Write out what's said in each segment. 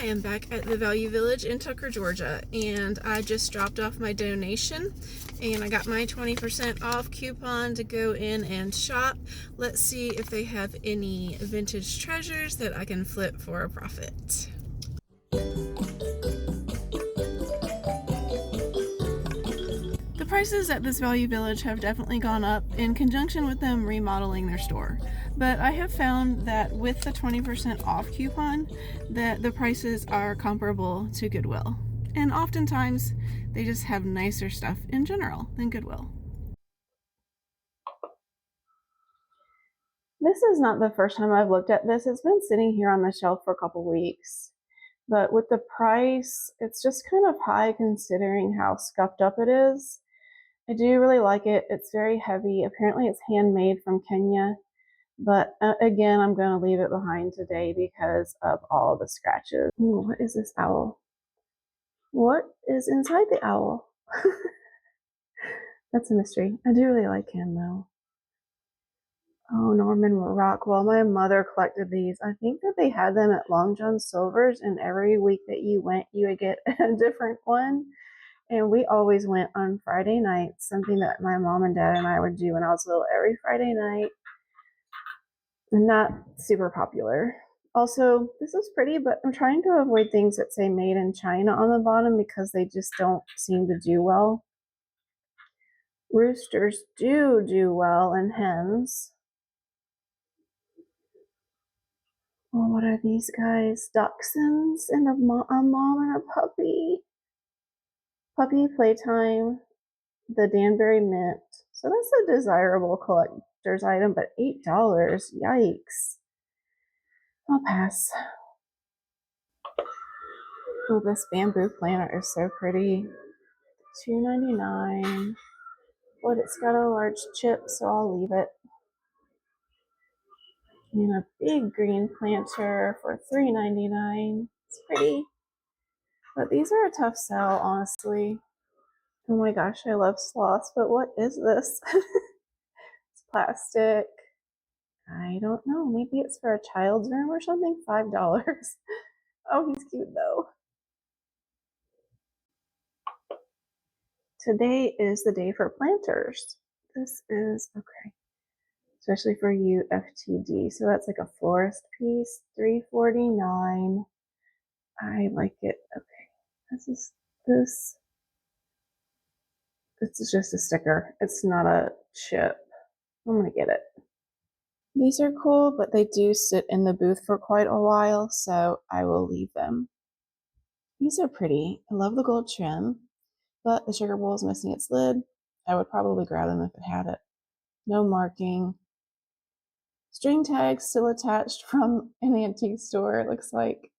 am back at the Value Village in Tucker, Georgia, and I just dropped off my donation and I got my 20% off coupon to go in and shop. Let's see if they have any vintage treasures that I can flip for a profit. The prices at this Value Village have definitely gone up in conjunction with them remodeling their store. But I have found that with the 20% off coupon that the prices are comparable to Goodwill. And oftentimes they just have nicer stuff in general than Goodwill. This is not the first time I've looked at this. It's been sitting here on the shelf for a couple weeks. But with the price, it's just kind of high considering how scuffed up it is. I do really like it. It's very heavy. Apparently it's handmade from Kenya. But again, I'm going to leave it behind today because of all the scratches. Ooh, what is this owl? What is inside the owl? That's a mystery. I do really like him though. Oh, Norman Rockwell. My mother collected these. I think that they had them at Long John Silver's, and every week that you went, you would get a different one. And we always went on Friday nights, something that my mom and dad and I would do when I was little every Friday night. Not super popular. Also, this is pretty, but I'm trying to avoid things that say made in China on the bottom because they just don't seem to do well. Roosters do well, and hens. Oh, what are these guys? Dachshunds and a mom and a puppy. Puppy playtime. The Danbury Mint. So that's a desirable collector's item, but $8. Yikes. I'll pass. Oh, this bamboo planter is so pretty. $2.99. But it's got a large chip, so I'll leave it. And a big green planter for $3.99. It's pretty. But these are a tough sell, honestly. Oh my gosh, I love sloths, but what is this? It's plastic. I don't know. Maybe it's for a child's room or something. $5. Oh, he's cute though. Today is the day for planters. This is okay, especially for you FTD. So that's like a florist piece, $3.49. I like it. Okay, this. It's just a sticker. It's not a chip. I'm gonna get it. These are cool, but they do sit in the booth for quite a while, so I will leave them. These are pretty. I love the gold trim, but the sugar bowl is missing its lid. I would probably grab them if it had it. No marking. String tags still attached from an antique store, it looks like.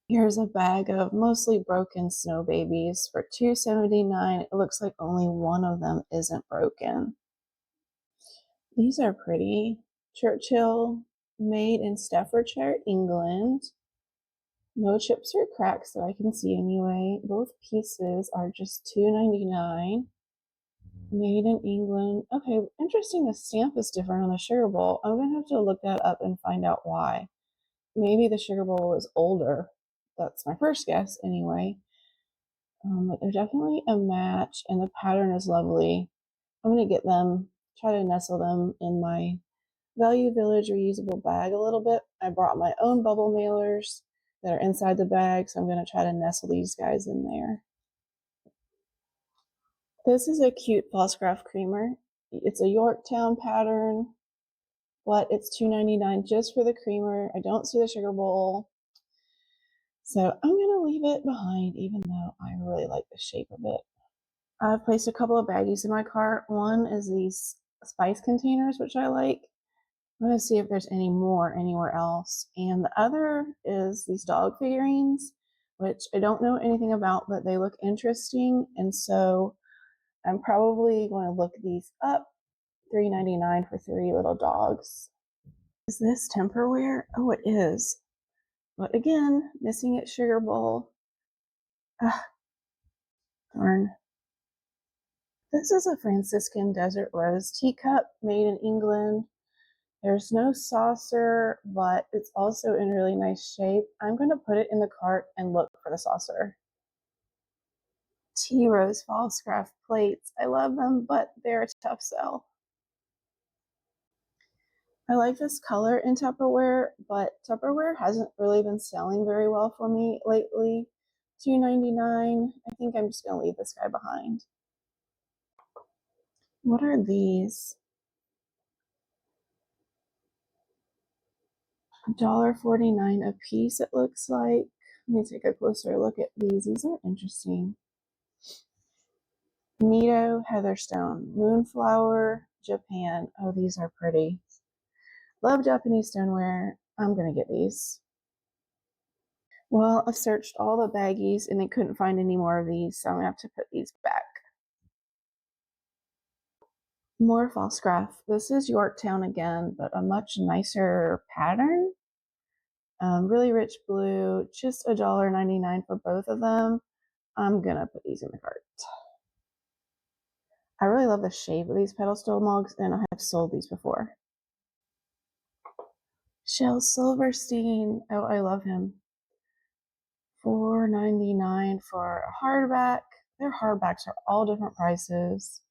Here's a bag of mostly broken snow babies for $2.79. It looks like only one of them isn't broken. These are pretty. Churchill, made in Staffordshire, England. No chips or cracks that I can see anyway. Both pieces are just $2.99. Made in England. Okay, interesting. The stamp is different on the sugar bowl. I'm going to have to look that up and find out why. Maybe the sugar bowl is older. That's my first guess anyway. But they're definitely a match, and the pattern is lovely. I'm going to get them, try to nestle them in my Value Village reusable bag a little bit. I brought my own bubble mailers that are inside the bag, so I'm going to try to nestle these guys in there. This is a cute false craft creamer. It's a Yorktown pattern, but it's $2.99 just for the creamer. I don't see the sugar bowl, so I'm going to leave it behind, even though I really like the shape of it. I've placed a couple of baggies in my cart. One is these spice containers, which I like. I'm going to see if there's any more anywhere else. And the other is these dog figurines, which I don't know anything about, but they look interesting. And so I'm probably going to look these up. $3.99 for 3 little dogs. Is this Tupperware? Oh, it is. But again, missing its sugar bowl. Ah, darn. This is a Franciscan Desert Rose teacup made in England. There's no saucer, but it's also in really nice shape. I'm going to put it in the cart and look for the saucer. Tea Rose false craft plates. I love them, but they're a tough sell. I like this color in Tupperware, but Tupperware hasn't really been selling very well for me lately. $2.99. I think I'm just going to leave this guy behind. What are these? $1.49 a piece, it looks like. Let me take a closer look at these. These are interesting. Nito Heatherstone, Moonflower, Japan. Oh, these are pretty. Love Japanese stoneware. I'm going to get these. Well, I've searched all the baggies and I couldn't find any more of these, so I'm going to have to put these back. More false craft. This is Yorktown again, but a much nicer pattern. Really rich blue, just $1.99 for both of them. I'm going to put these in the cart. I really love the shape of these pedestal mugs, and I have sold these before. Shel Silverstein. Oh, I love him. $4.99 for a hardback. Their hardbacks are all different prices.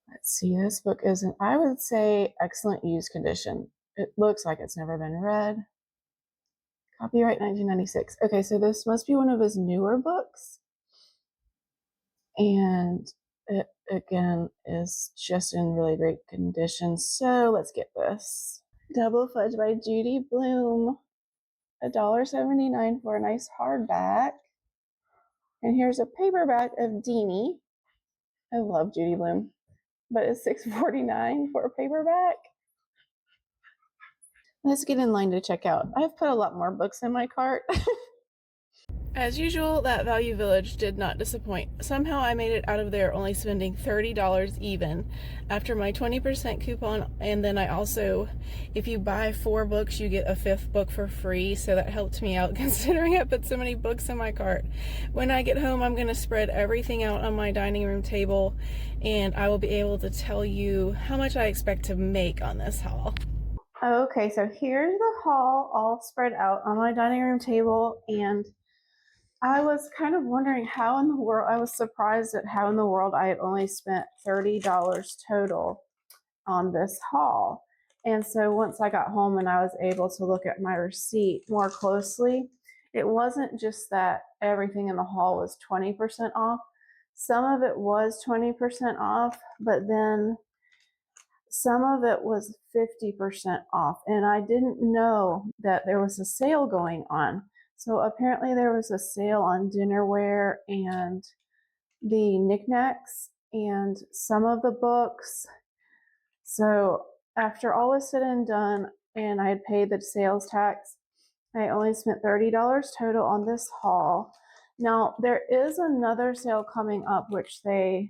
Let's see, this book is in, I would say, excellent used condition. It looks like it's never been read. Copyright 1996. Okay, so this must be one of his newer books. And it, again, is just in really great condition. So let's get this. Double Fudge by Judy Blume. $1.79 for a nice hardback. And here's a paperback of Deanie. I love Judy Blume. But it's $6.49 for a paperback. Let's get in line to check out. I've put a lot more books in my cart. As usual, that Value Village did not disappoint. Somehow I made it out of there only spending $30 even after my 20% coupon, and then I also, if you buy 4 books, you get a 5th book for free, so that helped me out considering I put so many books in my cart. When I get home, I'm going to spread everything out on my dining room table, and I will be able to tell you how much I expect to make on this haul. Okay, so here's the haul all spread out on my dining room table, and I was kind of wondering how in the world, I was surprised at how in the world I had only spent $30 total on this haul. And so once I got home and I was able to look at my receipt more closely, it wasn't just that everything in the haul was 20% off. Some of it was 20% off, but then some of it was 50% off. And I didn't know that there was a sale going on. So apparently there was a sale on dinnerware and the knickknacks and some of the books. So after all was said and done and I had paid the sales tax, I only spent $30 total on this haul. Now there is another sale coming up, which they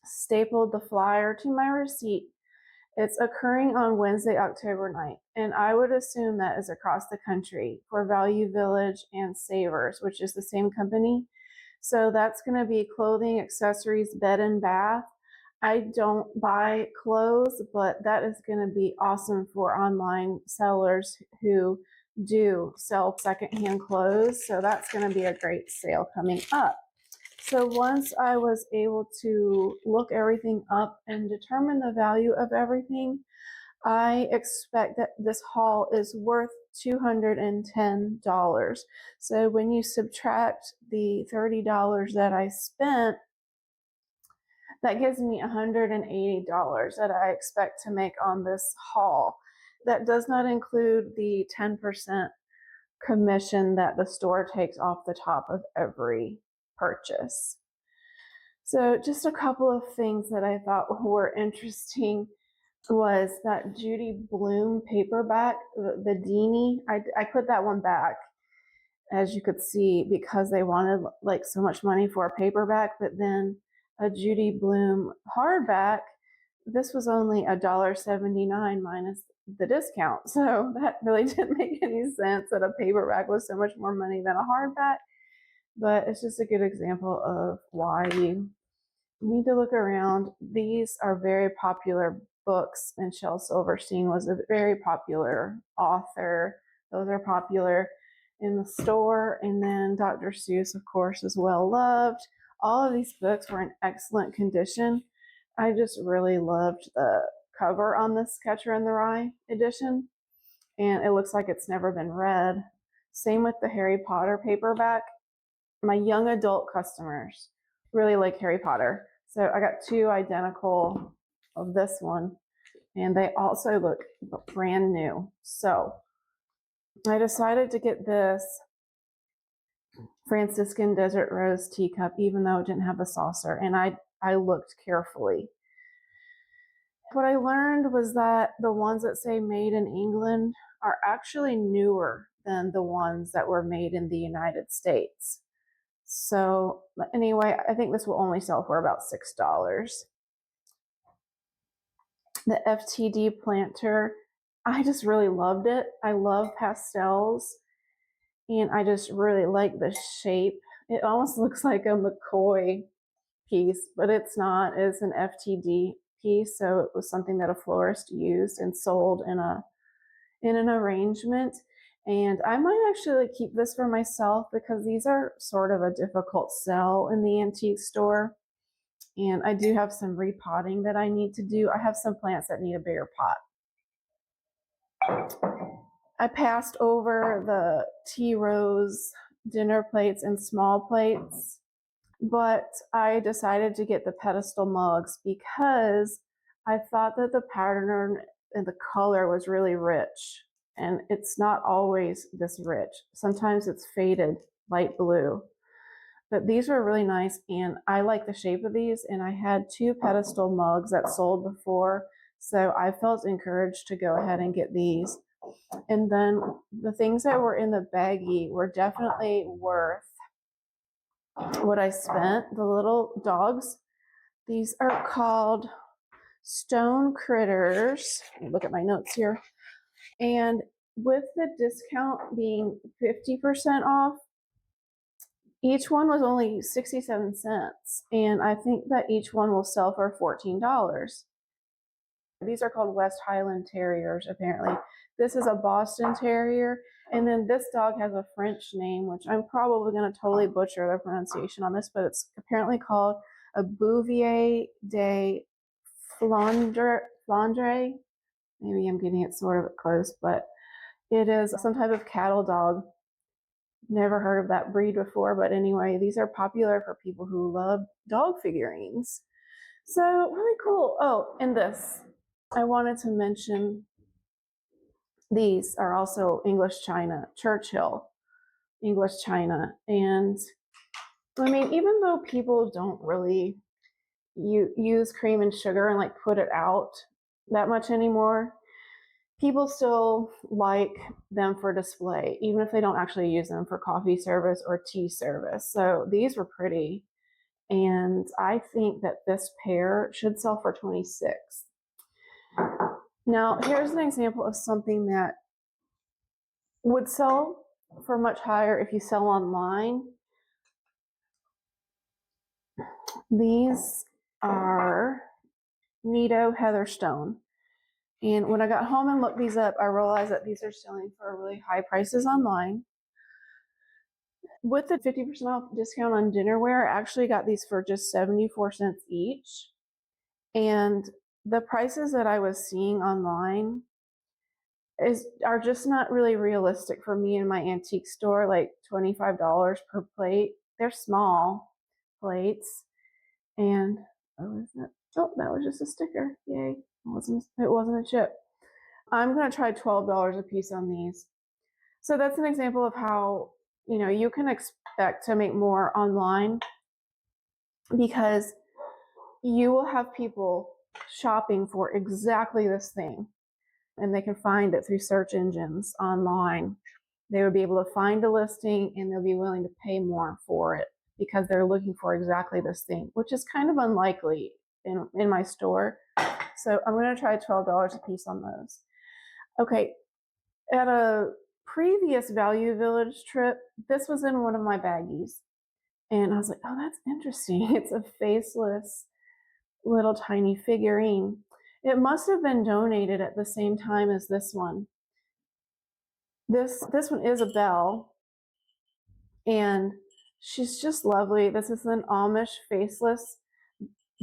stapled the flyer to my receipt. It's occurring on Wednesday, October 9th, and I would assume that is across the country for Value Village and Savers, which is the same company. So that's going to be clothing, accessories, bed and bath. I don't buy clothes, but that is going to be awesome for online sellers who do sell secondhand clothes. So that's going to be a great sale coming up. So once I was able to look everything up and determine the value of everything, I expect that this haul is worth $210. So when you subtract the $30 that I spent, that gives me $180 that I expect to make on this haul. That does not include the 10% commission that the store takes off the top of every purchase. So just a couple of things that I thought were interesting was that Judy Blume paperback, the Deanie. I put that one back, as you could see, because they wanted like so much money for a paperback, but then a Judy Blume hardback, this was only $1.79 minus the discount. So that really didn't make any sense that a paperback was so much more money than a hardback. But it's just a good example of why you need to look around. These are very popular books. Michelle Silverstein was a very popular author. Those are popular in the store. And then Dr. Seuss, of course, is well loved. All of these books were in excellent condition. I just really loved the cover on this Catcher in the Rye edition, and it looks like it's never been read. Same with the Harry Potter paperback. My young adult customers really like Harry Potter, so I got 2 identical of this one, and they also look brand new. So I decided to get this Franciscan Desert Rose teacup, even though it didn't have the saucer, and I looked carefully. What I learned was that the ones that say made in England are actually newer than the ones that were made in the United States. So anyway, I think this will only sell for about $6. The FTD planter, I just really loved it. I love pastels, and I just really like the shape. It almost looks like a McCoy piece, but it's not. It's an FTD piece, so it was something that a florist used and sold in an arrangement. And I might actually keep this for myself because these are sort of a difficult sell in the antique store. And I do have some repotting that I need to do. I have some plants that need a bigger pot. I passed over the tea rose dinner plates and small plates, but I decided to get the pedestal mugs because I thought that the pattern and the color was really rich, and it's not always this rich. Sometimes it's faded light blue, but these were really nice, and I like the shape of these, and I had 2 pedestal mugs that sold before, so I felt encouraged to go ahead and get these. And then the things that were in the baggie were definitely worth what I spent. The little dogs, these are called Stone Critters. Look at my notes here. And with the discount being 50% off, each one was only 67 cents. And I think that each one will sell for $14. These are called West Highland Terriers, apparently. This is a Boston Terrier. And then this dog has a French name, which I'm probably going to totally butcher the pronunciation on this, but it's apparently called a Bouvier de Flandre. Maybe I'm getting it sort of close, but it is some type of cattle dog. Never heard of that breed before, but anyway, these are popular for people who love dog figurines. So really cool. Oh, and this, I wanted to mention, these are also English China, Churchill English China. And I mean, even though people don't really use cream and sugar and like put it out that much anymore, people still like them for display, even if they don't actually use them for coffee service or tea service. So these were pretty. And I think that this pair should sell for $26. Now, here's an example of something that would sell for much higher if you sell online. These are Nido Heatherstone. And when I got home and looked these up, I realized that these are selling for really high prices online. With the 50% off discount on dinnerware, I actually got these for just 74 cents each. And the prices that I was seeing online are just not really realistic for me in my antique store, like $25 per plate. They're small plates. And oh, is that? Oh, that was just a sticker. Yay. It wasn't a chip. I'm going to try $12 a piece on these. So that's an example of how, you can expect to make more online because you will have people shopping for exactly this thing, and they can find it through search engines online. They would be able to find a listing and they'll be willing to pay more for it because they're looking for exactly this thing, which is kind of unlikely in my store. So I'm going to try $12 a piece on those. Okay, at a previous Value Village trip, this was in one of my baggies. And I was like, oh, that's interesting. It's a faceless little tiny figurine. It must have been donated at the same time as this one. This one is a bell, and she's just lovely. This is an Amish faceless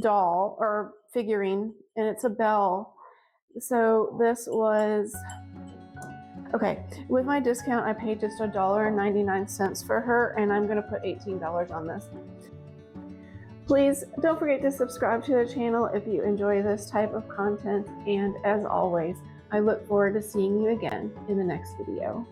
doll or figurine, and it's a bell. So this was, okay, with my discount, I paid just $1.99 for her, and I'm gonna put $18 on this. Please don't forget to subscribe to the channel if you enjoy this type of content, and as always, I look forward to seeing you again in the next video.